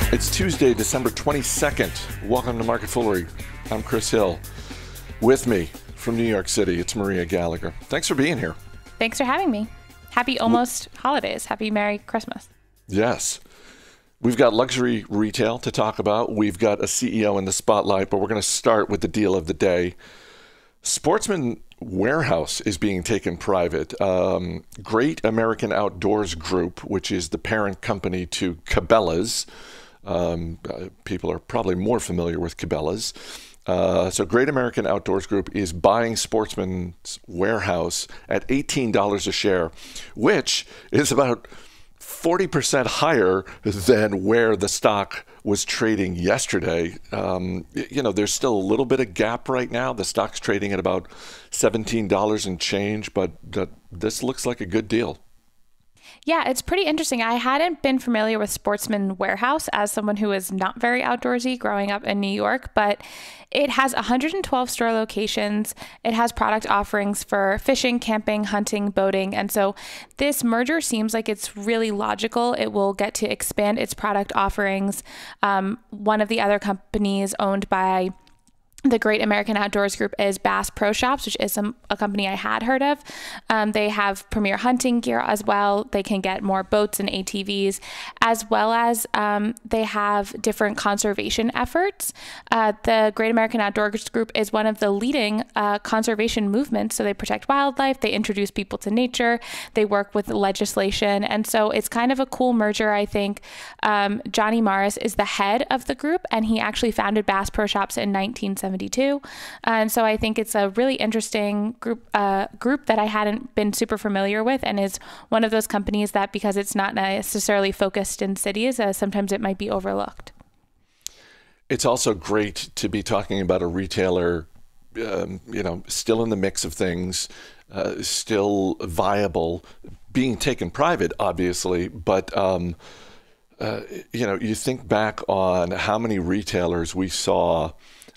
It's Tuesday, December 22nd. Welcome to Market Foolery. I'm Chris Hill. With me from New York City, it's Maria Gallagher. Thanks for being here. Thanks for having me. Happy almost holidays. Happy Merry Christmas. Yes. We've got luxury retail to talk about. We've got a CEO in the spotlight, but we're going to start with the deal of the day. Sportsman warehouse is being taken private. Great American Outdoors Group, which is the parent company to Cabela's. People are probably more familiar with Cabela's. So Great American Outdoors Group is buying Sportsman's warehouse at $18 a share, which is about 40% higher than where the stock was trading yesterday. There's still a little bit of gap right now. The stock's trading at about $17 and change, but this looks like a good deal. Yeah, it's pretty interesting. I hadn't been familiar with Sportsman Warehouse as someone who is not very outdoorsy growing up in New York, but it has 112 store locations. It has product offerings for fishing, camping, hunting, boating. And so this merger seems like it's really logical. It will get to expand its product offerings. One of the other companies owned by the Great American Outdoors Group is Bass Pro Shops, which is a company I had heard of. They have premier hunting gear as well. They can get more boats and ATVs, as well as they have different conservation efforts. The Great American Outdoors Group is one of the leading conservation movements. So they protect wildlife, they introduce people to nature, they work with legislation. And so it's kind of a cool merger, I think. Johnny Morris is the head of the group, and he actually founded Bass Pro Shops in 1972. And so I think it's a really interesting group that I hadn't been super familiar with, and is one of those companies that, because it's not necessarily focused in cities, sometimes it might be overlooked. It's also great to be talking about a retailer, still in the mix of things, still viable, being taken private, obviously, but you think back on how many retailers we saw.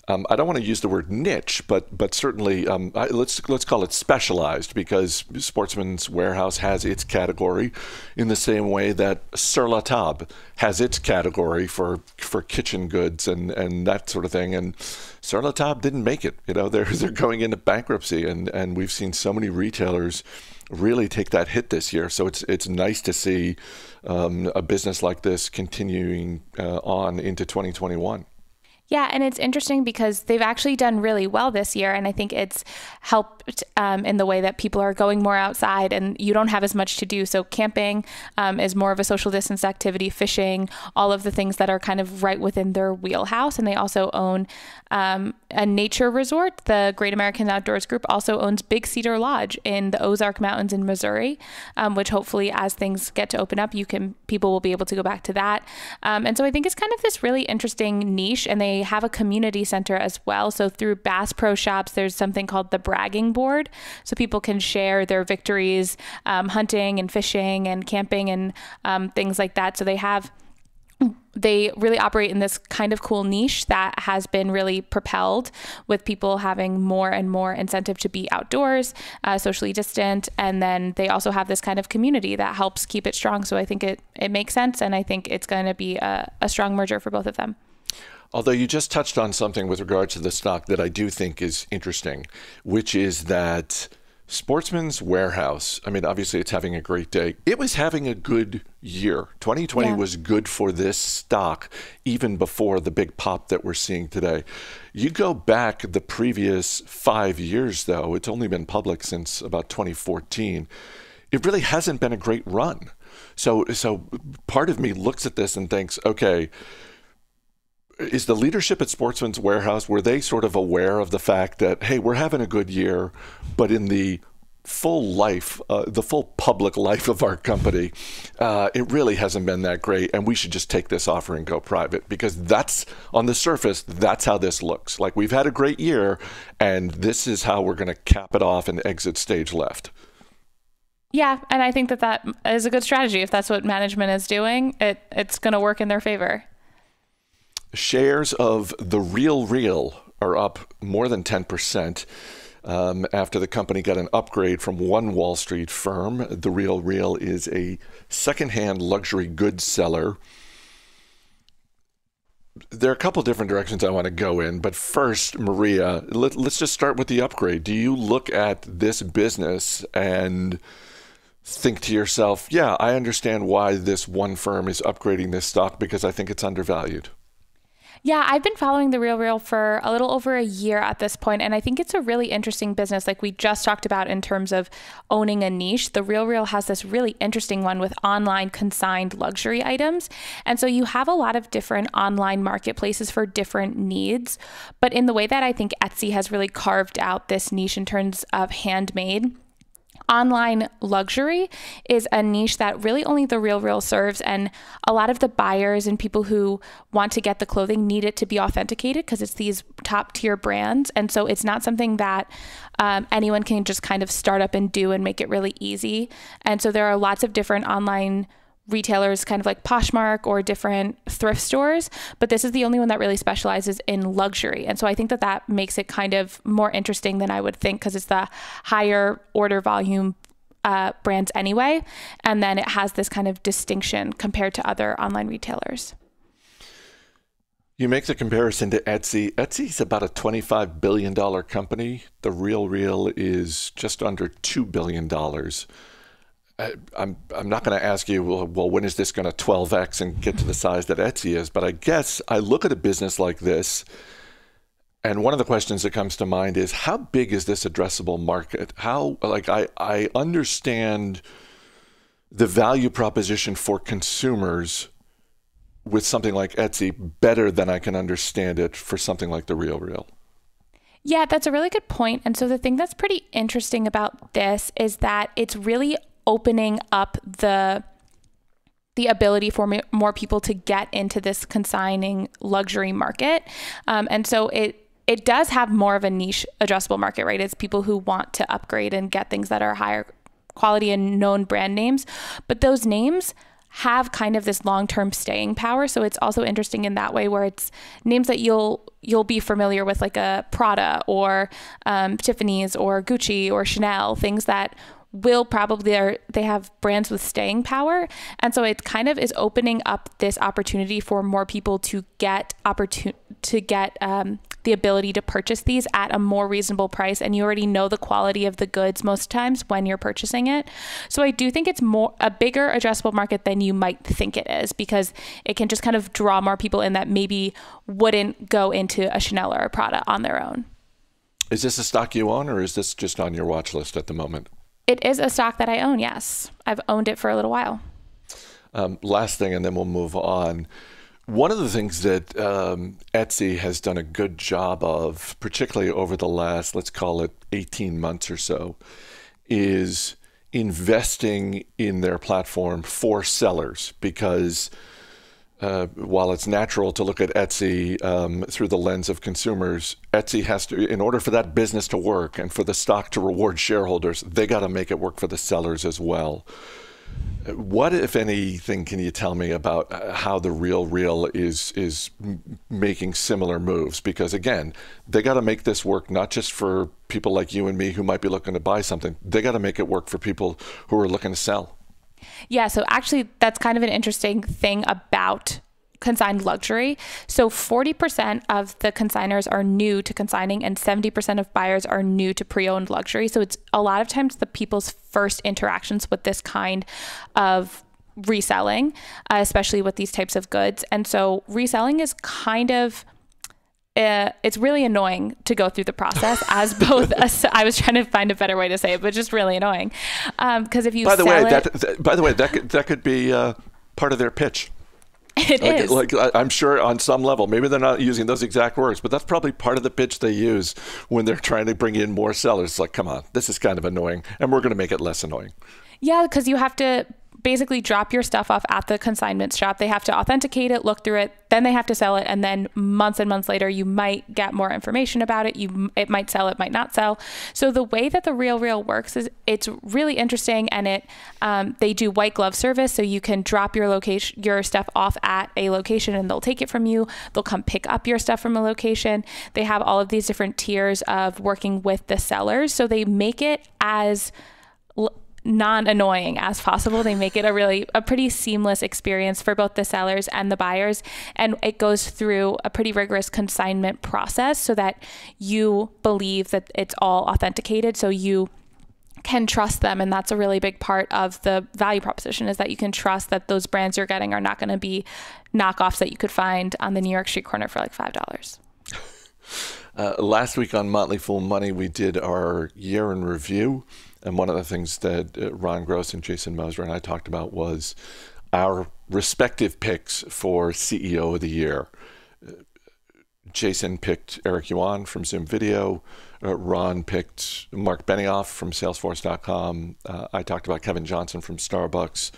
I don't want to use the word niche, but certainly let's call it specialized, because Sportsman's Warehouse has its category in the same way that Sur La Table has its category for kitchen goods and that sort of thing. And Sur La Table didn't make it. They're going into bankruptcy, and we've seen so many retailers really take that hit this year. So it's nice to see a business like this continuing on into 2021. Yeah, and it's interesting because they've actually done really well this year, and I think it's helped in the way that people are going more outside and you don't have as much to do. So camping is more of a social distance activity, fishing, all of the things that are kind of right within their wheelhouse. And they also own a nature resort. The Great American Outdoors Group also owns Big Cedar Lodge in the Ozark Mountains in Missouri, which hopefully as things get to open up, people will be able to go back to that. And so I think it's kind of this really interesting niche, and they have a community center as well. So through Bass Pro Shops, there's something called the bragging board. So people can share their victories, hunting and fishing and camping and things like that. So they really operate in this kind of cool niche that has been really propelled, with people having more and more incentive to be outdoors, socially distant. And then they also have this kind of community that helps keep it strong. So I think it makes sense. And I think it's going to be a strong merger for both of them. Although you just touched on something with regards to the stock that I do think is interesting, which is that Sportsman's Warehouse, obviously it's having a great day. It was having a good year. 2020 was good for this stock, even before the big pop that we're seeing today. You go back the previous 5 years, though, it's only been public since about 2014. It really hasn't been a great run. So part of me looks at this and thinks, okay, is the leadership at Sportsman's Warehouse, were they sort of aware of the fact that, hey, we're having a good year, but in the full life, the full public life of our company, it really hasn't been that great, and we should just take this offer and go private? Because that's, on the surface, that's how this looks. Like, we've had a great year, and this is how we're going to cap it off and exit stage left. Yeah, and I think that is a good strategy. If that's what management is doing, it's going to work in their favor. Shares of The Real are up more than 10%. After the company got an upgrade from one Wall Street firm. The Real is a secondhand luxury goods seller. there are a couple different directions I want to go in, but first, Maria, let's just start with the upgrade. Do you look at this business and think to yourself, yeah, I understand why this one firm is upgrading this stock because I think it's undervalued? Yeah, I've been following The RealReal for a little over a year at this point, and I think it's a really interesting business. Like we just talked about in terms of owning a niche, The RealReal has this really interesting one with online consigned luxury items. And so you have a lot of different online marketplaces for different needs. But in the way that I think Etsy has really carved out this niche in terms of handmade, online luxury is a niche that really only The RealReal serves, and a lot of the buyers and people who want to get the clothing need it to be authenticated because it's these top tier brands, and so it's not something that anyone can just kind of start up and do and make it really easy. And so there are lots of different online retailers, kind of like Poshmark or different thrift stores, but this is the only one that really specializes in luxury. And so I think that that makes it kind of more interesting than I would think, because it's the higher order volume brands anyway. And then it has this kind of distinction compared to other online retailers. You make the comparison to Etsy. Etsy's about a $25 billion company. The RealReal is just under $2 billion. I'm not going to ask you, well, when is this going to 12x and get to the size that Etsy is? But I guess I look at a business like this, and one of the questions that comes to mind is, how big is this addressable market? I understand the value proposition for consumers with something like Etsy better than I can understand it for something like The RealReal. Yeah, that's a really good point. And so the thing that's pretty interesting about this is that it's really opening up the ability for more people to get into this consigning luxury market. And so it does have more of a niche addressable market, right? It's people who want to upgrade and get things that are higher quality and known brand names. But those names have kind of this long-term staying power. So it's also interesting in that way, where it's names that you'll be familiar with, like a Prada or Tiffany's or Gucci or Chanel, things that will probably they have brands with staying power. And so it kind of is opening up this opportunity for more people to get the ability to purchase these at a more reasonable price. And you already know the quality of the goods most times when you're purchasing it. So I do think it's a bigger addressable market than you might think it is, because it can just kind of draw more people in that maybe wouldn't go into a Chanel or a Prada on their own. Is this a stock you own, or is this just on your watch list at the moment? It is a stock that I own, yes. I've owned it for a little while. Last thing, and then we'll move on. One of the things that Etsy has done a good job of, particularly over the last, let's call it 18 months or so, is investing in their platform for sellers, because while it's natural to look at Etsy through the lens of consumers, Etsy has to, in order for that business to work and for the stock to reward shareholders, they got to make it work for the sellers as well. What, if anything, can you tell me about how The RealReal is making similar moves? Because again, they got to make this work not just for people like you and me who might be looking to buy something. They got to make it work for people who are looking to sell. Yeah, so actually that's kind of an interesting thing about consigned luxury. So 40% of the consigners are new to consigning, and 70% of buyers are new to pre-owned luxury. So it's a lot of times the people's first interactions with this kind of reselling, especially with these types of goods. And so reselling is kind of it's really annoying to go through the process as both I was trying to find a better way to say it, but just really annoying. Because if you by the way, that could be part of their pitch. It is. Like I'm sure on some level, maybe they're not using those exact words, but that's probably part of the pitch they use when they're trying to bring in more sellers. It's like, come on, this is kind of annoying, and we're going to make it less annoying. Yeah, because you have to basically drop your stuff off at the consignment shop. They have to authenticate it, look through it, then they have to sell it, and then months and months later, you might get more information about it. It might sell, it might not sell. So the way that The RealReal works is it's really interesting, and they do white glove service, so you can drop your stuff off at a location, and they'll take it from you. They'll come pick up your stuff from a location. They have all of these different tiers of working with the sellers, so they make it as non-annoying as possible. They make it a pretty seamless experience for both the sellers and the buyers. And it goes through a pretty rigorous consignment process so that you believe that it's all authenticated. So you can trust them. And that's a really big part of the value proposition, is that you can trust that those brands you're getting are not going to be knockoffs that you could find on the New York street corner for like $5. Last week on Motley Fool Money, we did our year in review. And one of the things that Ron Gross and Jason Moser and I talked about was our respective picks for CEO of the year. Jason picked Eric Yuan from Zoom Video. Ron picked Mark Benioff from Salesforce.com. I talked about Kevin Johnson from Starbucks.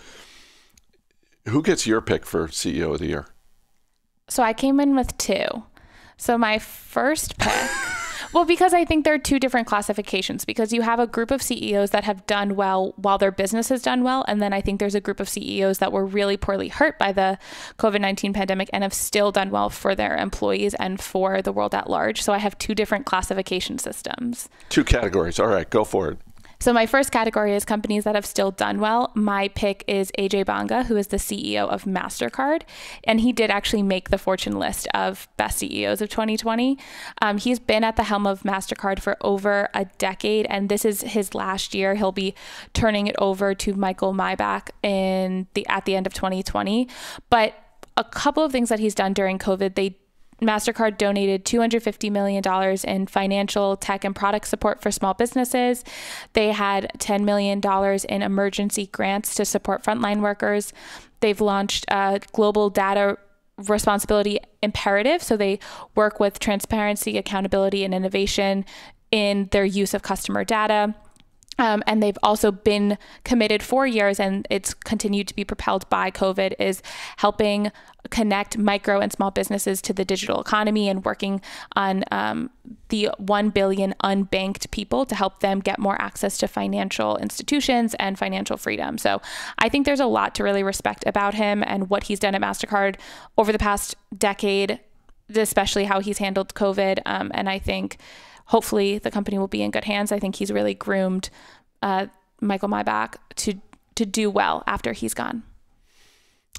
Who gets your pick for CEO of the year? So I came in with two. So my first pick... Well, because I think there are two different classifications, because you have a group of CEOs that have done well while their business has done well. And then I think there's a group of CEOs that were really poorly hurt by the COVID-19 pandemic and have still done well for their employees and for the world at large. So I have two different classification systems. Two categories. All right, go for it. So my first category is companies that have still done well. My pick is Ajay Banga, who is the CEO of MasterCard. And he did actually make the Fortune list of best CEOs of 2020. He's been at the helm of MasterCard for over a decade, and this is his last year. He'll be turning it over to Michael Maybach at the end of 2020. But a couple of things that he's done during COVID, MasterCard donated $250 million in financial, tech, and product support for small businesses. They had $10 million in emergency grants to support frontline workers. They've launched a global data responsibility imperative. So they work with transparency, accountability, and innovation in their use of customer data. And they've also been committed for years, and it's continued to be propelled by COVID, is helping connect micro and small businesses to the digital economy and working on the 1 billion unbanked people to help them get more access to financial institutions and financial freedom. So I think there's a lot to really respect about him and what he's done at MasterCard over the past decade, especially how he's handled COVID. And I think hopefully the company will be in good hands. I think he's really groomed Michael Maybach to do well after he's gone.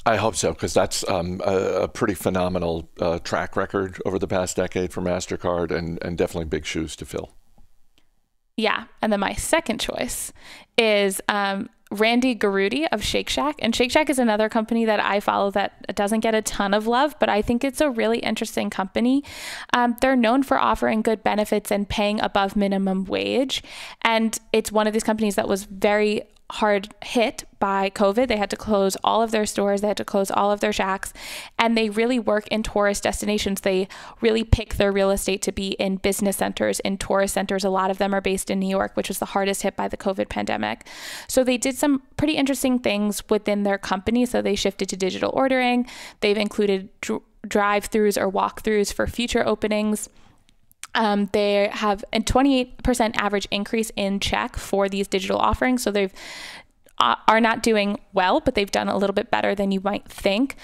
I hope so, because that's a pretty phenomenal track record over the past decade for MasterCard, and definitely big shoes to fill. Yeah. And then my second choice is Randy Garutti of Shake Shack. And Shake Shack is another company that I follow that doesn't get a ton of love, but I think it's a really interesting company. They're known for offering good benefits and paying above minimum wage. And it's one of these companies that was very hard hit by COVID. They had to close all of their stores. They had to close all of their Shacks, and they really work in tourist destinations. They really pick their real estate to be in business centers, in tourist centers. A lot of them are based in New York, which was the hardest hit by the COVID pandemic. So they did some pretty interesting things within their company. So they shifted to digital ordering. They've included drive-throughs or walk-throughs for future openings. They have a 28% average increase in check for these digital offerings. So they've are not doing well, but they've done a little bit better than you might think.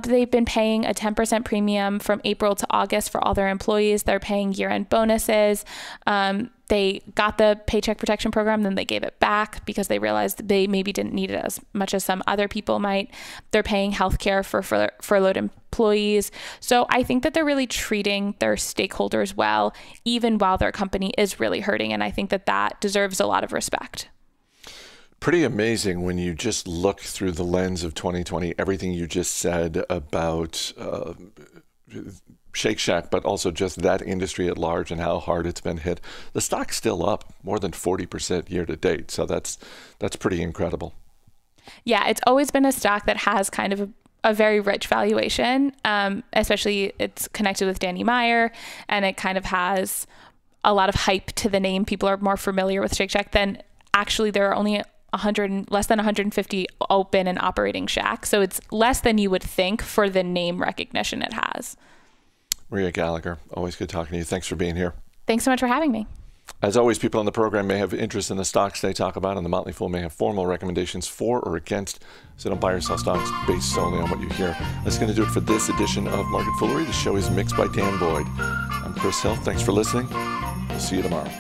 They've been paying a 10% premium from April to August for all their employees. They're paying year-end bonuses. They got the Paycheck Protection Program, then they gave it back because they realized they maybe didn't need it as much as some other people might. They're paying healthcare for furloughed employees. So I think that they're really treating their stakeholders well, even while their company is really hurting. And I think that that deserves a lot of respect. Pretty amazing when you just look through the lens of 2020, everything you just said about Shake Shack, but also just that industry at large and how hard it's been hit. The stock's still up more than 40% year to date. So that's pretty incredible. Yeah, it's always been a stock that has kind of a very rich valuation, especially it's connected with Danny Meyer, and it kind of has a lot of hype to the name. People are more familiar with Shake Shack than actually there are only less than 150 open and operating Shacks. So it's less than you would think for the name recognition it has. Maria Gallagher, always good talking to you. Thanks for being here. Thanks so much for having me. As always, people on the program may have interest in the stocks they talk about, and the Motley Fool may have formal recommendations for or against. So don't buy or sell stocks based solely on what you hear. That's going to do it for this edition of Market Foolery. The show is mixed by Dan Boyd. I'm Chris Hill. Thanks for listening. We'll see you tomorrow.